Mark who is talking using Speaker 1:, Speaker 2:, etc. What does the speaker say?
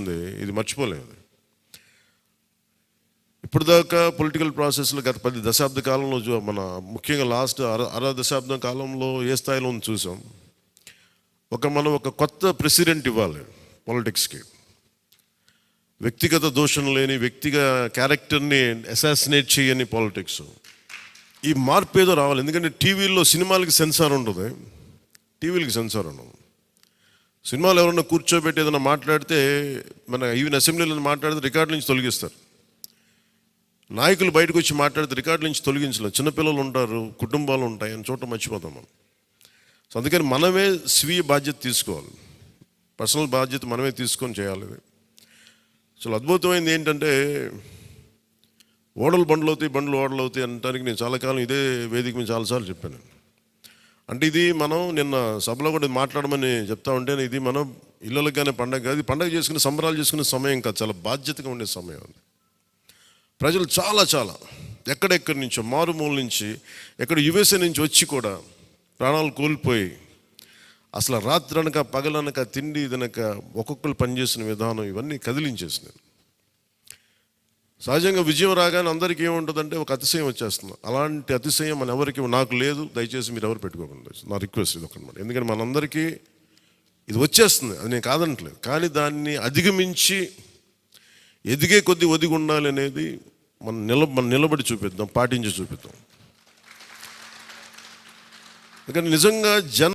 Speaker 1: ఉంది, ఇది మర్చిపోలేదు. ఇప్పటిదాకా పొలిటికల్ ప్రాసెస్లో గత 10 దశాబ్ద కాలంలో మన ముఖ్యంగా లాస్ట్ అర దశాబ్దం కాలంలో ఏ స్థాయిలో ఉంది చూసాం. మనం ఒక కొత్త ప్రెసిడెంట్ ఇవ్వాలి పాలిటిక్స్కి. వ్యక్తిగత దోషం లేని, వ్యక్తిగత క్యారెక్టర్ని అసాసినేట్ చేయని పాలిటిక్స్. ఈ మార్పు ఏదో రావాలి. ఎందుకంటే టీవీల్లో సినిమాలకి సెన్సార్ ఉంటుంది, టీవీలకి సెన్సార్ ఉండదు. సినిమాలు ఎవరన్నా కూర్చోబెట్టి ఏదైనా మాట్లాడితే, మన ఈవెన్ అసెంబ్లీలో మాట్లాడితే రికార్డు నుంచి తొలగిస్తారు. నాయకులు బయటకు వచ్చి మాట్లాడితే రికార్డు నుంచి తొలగించలేదు. చిన్నపిల్లలు ఉంటారు, కుటుంబాలు ఉంటాయి, అని చోట మర్చిపోతాం మనం. సో అందుకని మనమే స్వీయ బాధ్యత తీసుకోవాలి, పర్సనల్ బాధ్యత మనమే తీసుకొని చేయాలి. అసలు అద్భుతమైంది ఏంటంటే, ఓడలు బండ్లు అవుతాయి, బండ్లు ఓడలు అవుతాయి అనడానికి నేను చాలా కాలం ఇదే వేదిక మీద చాలాసార్లు చెప్పాను. అంటే ఇది మనం నిన్న సభలో కూడా మాట్లాడమని చెప్తా ఉంటే, ఇది మనం ఇళ్ళకి కానీ పండగ కాదు, పండగ చేసుకునే సంబరాలు చేసుకునే సమయం కాదు, చాలా బాధ్యతగా ఉండే సమయం అది. ప్రజలు చాలా ఎక్కడెక్కడి నుంచో, మారుమూల నుంచి, ఎక్కడ యుఎస్ఏ నుంచి వచ్చి కూడా ప్రాణాలు కోల్పోయి, అసలు రాత్రనక పగలనక తిండి తినక ఒక్కొక్కరు పనిచేసిన విధానం ఇవన్నీ కదిలించేసినాయి. సహజంగా విజయం రాగానే అందరికీ ఏముంటుందంటే ఒక అతిశయం వచ్చేస్తుంది. అలాంటి అతిశయం మన ఎవరికి, నాకు లేదు, దయచేసి మీరు ఎవరు పెట్టుకోకుండా, నా రిక్వెస్ట్ ఇది ఒకనమాట. ఎందుకంటే మనందరికీ ఇది వచ్చేస్తుంది, అది నేను కాదనట్లేదు. కానీ దాన్ని అధిగమించి ఎదిగే కొద్దీ ఒదిగి ఉండాలి అనేది మనం నిలబడి చూపిద్దాం, పాటించి చూపిద్దాం. ఎందుకంటే నిజంగా